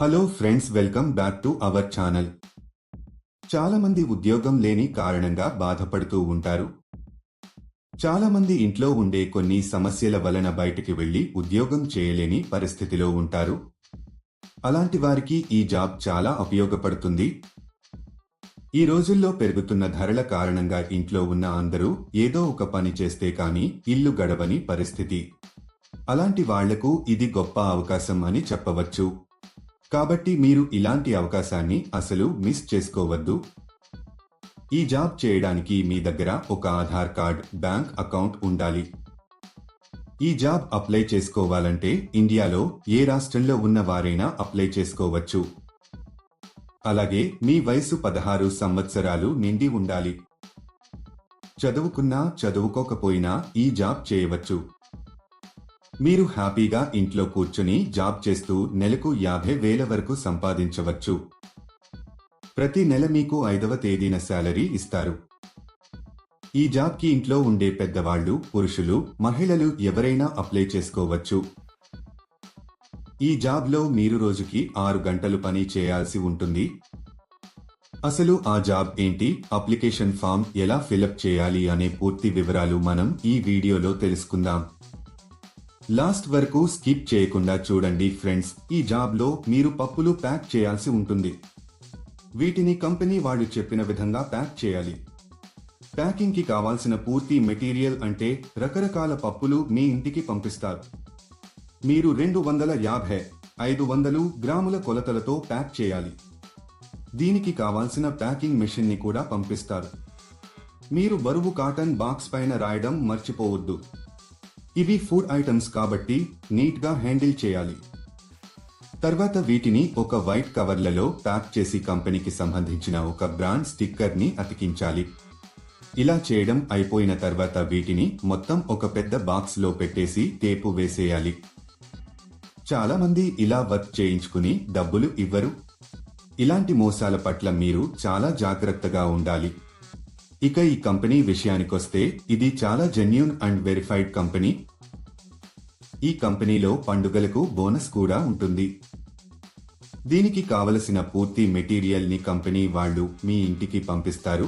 Hello friends, welcome back to our channel. చాలా మంది ఉద్యోగం లేని కారణంగా బాధపడుతూ ఉంటారు. చాలా మంది ఇంట్లో ఉండే కొన్ని సమస్యల వలన బయటికి వెళ్లి ఉద్యోగం చేయలేని పరిస్థితిలో ఉంటారు. అలాంటి వారికి ఈ జాబ్ చాలా ఉపయోగపడుతుంది. ఈ రోజుల్లో పెరుగుతున్న ధరల కారణంగా ఇంట్లో ఉన్న అందరూ ఏదో ఒక పని చేస్తే కానీ ఇల్లు గడవని పరిస్థితి. అలాంటి వాళ్లకు ఇది గొప్ప అవకాశం అని చెప్పవచ్చు. కాబట్టి మీరు ఇలాంటి అవకాశాన్ని అసలు మిస్ చేసుకోవద్దు. ఈ జాబ్ చేయడానికి మీ దగ్గర ఒక ఆధార్ కార్డ్, బ్యాంక్ అకౌంట్ ఉండాలి. ఈ జాబ్ అప్లై చేసుకోవాలంటే ఇండియాలో ఏ రాష్ట్రంలో ఉన్న వారైనా అప్లై చేసుకోవచ్చు. అలాగే మీ వయసు 16 సంవత్సరాలు నిండి ఉండాలి. చదువుకున్నా చదువుకోకపోయినా ఈ జాబ్ చేయవచ్చు. మీరు హ్యాపీగా ఇంట్లో కూర్చుని జాబ్ చేస్తూ నెలకు 50,000 వరకు సంపాదించవచ్చు. ప్రతి నెల మీకు 5వ తేదీన శాలరీ ఇస్తారు. ఈ జాబ్కి ఇంట్లో ఉండే పెద్దవాళ్లు, పురుషులు, మహిళలు ఎవరైనా అప్లై చేసుకోవచ్చు. ఈ జాబ్లో మీరు రోజుకి 6 గంటలు పని చేయాల్సి ఉంటుంది. అసలు ఆ జాబ్ ఏంటి, అప్లికేషన్ ఫామ్ ఎలా ఫిలప్ చేయాలి అనే పూర్తి వివరాలు మనం ఈ వీడియోలో తెలుసుకుందాం. లాస్ట్ వరకు స్కిప్ చేయకుండా చూడండి ఫ్రెండ్స్. ఈ జాబ్లో మీరు పప్పులు ప్యాక్ చేయాల్సి ఉంటుంది. వీటిని కంపెనీ వాళ్ళు చెప్పిన విధంగా ప్యాక్ చేయాలి. ప్యాకింగ్ కి కావాల్సిన పూర్తి మెటీరియల్ అంటే రకరకాల పప్పులు మీ ఇంటికి పంపిస్తారు. మీరు 250-500 గ్రాముల కొలతలతో ప్యాక్ చేయాలి. దీనికి కావాల్సిన ప్యాకింగ్ మెషిన్ ని కూడా పంపిస్తారు. మీరు బరువు కాటన్ బాక్స్ పైన రాయడం మర్చిపోవద్దు. ఇవి ఫుడ్ ఐటమ్స్ కాబట్టి నీట్ గా హ్యాండిల్ చేయాలి. తర్వాత వీటిని ఒక వైట్ కవర్లలో ప్యాక్ చేసి కంపెనీకి సంబంధించిన ఒక బ్రాండ్ స్టిక్కర్ ని అతికించాలి. ఇలా చేయడం అయిపోయిన తర్వాత వీటిని మొత్తం ఒక పెద్ద బాక్స్ లో పెట్టేసి టేపు వేసేయాలి. చాలా మంది ఇలా వర్క్ చేయించుకుని డబ్బులు ఇవ్వరు. ఇలాంటి మోసాల పట్ల మీరు చాలా జాగ్రత్తగా ఉండాలి. ఇక ఈ కంపెనీ విషయానికొస్తే ఇది చాలా జెన్యూన్ అండ్ వెరిఫైడ్ కంపెనీ. ఈ కంపెనీలో పండుగలకు బోనస్ కూడా ఉంటుంది. దీనికి కావలసిన పూర్తి మెటీరియల్ ని కంపెనీ వాళ్ళు మీ ఇంటికి పంపిస్తారు.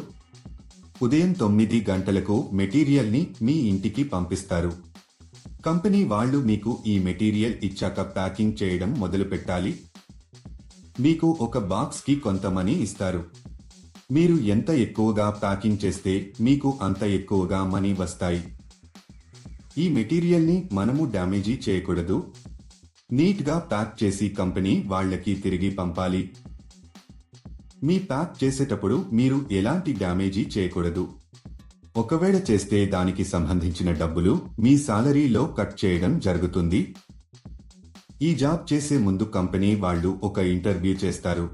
ఉదయం 9 గంటలకు మెటీరియల్ ని మీ ఇంటికి పంపిస్తారు. కంపెనీ వాళ్ళు మీకు ఈ మెటీరియల్ ఇచ్చాక ప్యాకింగ్ చేయడం మొదలు పెట్టాలి. మీకు ఒక బాక్స్ కి కొంత మనీ ఇస్తారు. మీరు ఎంత ఎక్కువగా ప్యాకింగ్ చేస్తే మీకు అంత ఎక్కువగా మనీ వస్తాయి. ఈ మెటీరియల్ ని మనము డ్యామేజీ చేయకూడదు. నీట్ గా ప్యాక్ చేసి కంపెనీ వాళ్ళకి తిరిగి పంపాలి. మీ ప్యాక్ చేసేటప్పుడు మీరు ఎలాంటి డ్యామేజీ చేయకూడదు. ఒకవేళ చేస్తే దానికి సంబంధించిన డబ్బులు మీ సాలరీలో కట్ చేయడం జరుగుతుంది. ఈ జాబ్ చేసే ముందు కంపెనీ వాళ్ళు ఒక ఇంటర్వ్యూ చేస్తారు.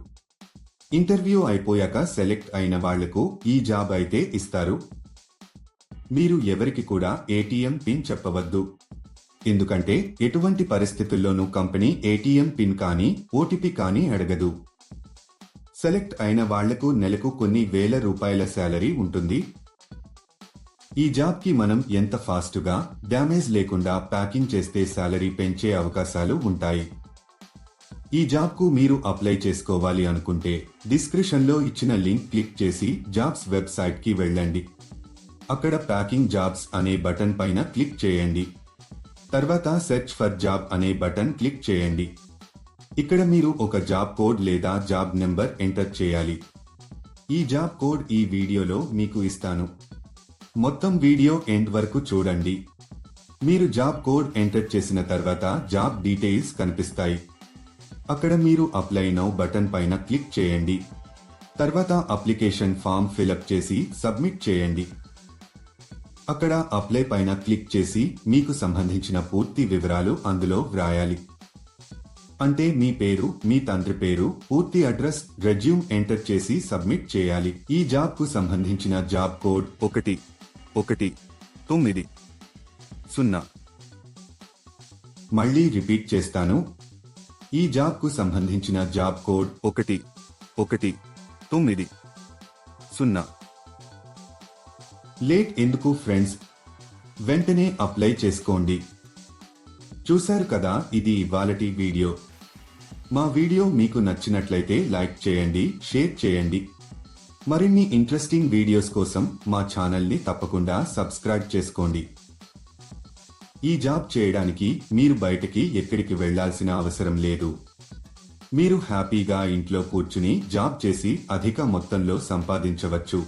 ఇంటర్వ్యూ అయిపోయాక సెలెక్ట్ అయిన వాళ్లకు ఈ జాబ్ అయితే ఇస్తారు. మీరు ఎవరికి కూడా ఏటీఎం పిన్ చెప్పవద్దు. ఎందుకంటే ఎటువంటి పరిస్థితుల్లోనూ కంపెనీ ఏటీఎం పిన్ కానీ ఓటీపీ కానీ అడగదు. సెలెక్ట్ అయిన వాళ్లకు నెలకు కొన్ని వేల రూపాయల శాలరీ ఉంటుంది. ఈ జాబ్ కి మనం ఎంత ఫాస్టుగా, డ్యామేజ్ లేకుండా ప్యాకింగ్ చేస్తే శాలరీ పెంచే అవకాశాలు ఉంటాయి. ఈ జాబ్ కు మీరు అప్లై చేసుకోవాలి అనుకుంటే డిస్క్రిప్షన్ లో ఇచ్చిన లింక్ క్లిక్ చేసి జాబ్స్ వెబ్సైట్ కి వెళ్ళండి. అక్కడ ప్యాకింగ్ జాబ్స్ అనే బటన్ పైన క్లిక్ చేయండి. తర్వాత సెర్చ్ ఫర్ జాబ్ అనే బటన్ క్లిక్ చేయండి. ఇక్కడ మీరు ఒక జాబ్ కోడ్ లేదా జాబ్ నెంబర్ ఎంటర్ చేయాలి. ఈ జాబ్ కోడ్ ఈ వీడియోలో మీకు ఇస్తాను. మొత్తం వీడియో ఎండ్ వరకు చూడండి. మీరు జాబ్ కోడ్ ఎంటర్ చేసిన తర్వాత జాబ్ డీటెయిల్స్ కనిపిస్తాయి. అక్కడ మీరు అప్లై నౌ బటన్ పైన క్లిక్ చేయండి. తర్వాత అప్లికేషన్ ఫామ్ ఫిలప్ చేసి సబ్మిట్ చేయండి. అక్కడ అప్లై పైన క్లిక్ చేసి మీకు సంబంధించిన పూర్తి వివరాలు అందులో వ్రాయాలి. అంటే మీ పేరు, మీ తండ్రి పేరు, పూర్తి అడ్రస్, రెజ్యూమ్ ఎంటర్ చేసి సబ్మిట్ చేయాలి. ఈ జాబ్ కు సంబంధించిన జాబ్ కోడ్ 1190. మళ్ళీ రిపీట్ చేస్తాను. ఈ జాబ్ కు సంబంధించిన జాబ్ కోడ్ 1190. లేట్ ఎందుకు ఫ్రెండ్స్, వెంటనే అప్లై చేసుకోండి. చూశారు కదా, ఇది ఇవాళటి వీడియో. మా వీడియో మీకు నచ్చినట్లయితే లైక్ చేయండి, షేర్ చేయండి. మరిన్ని ఇంట్రెస్టింగ్ వీడియోస్ కోసం మా ఛానల్ని తప్పకుండా సబ్స్క్రైబ్ చేసుకోండి. ఈ జాబ్ చేయడానికి మీరు బయటకి ఎక్కడికి వెళ్లాల్సిన అవసరం లేదు. మీరు హ్యాపీగా ఇంట్లో కూర్చుని జాబ్ చేసి అధిక మొత్తంలో సంపాదించవచ్చు.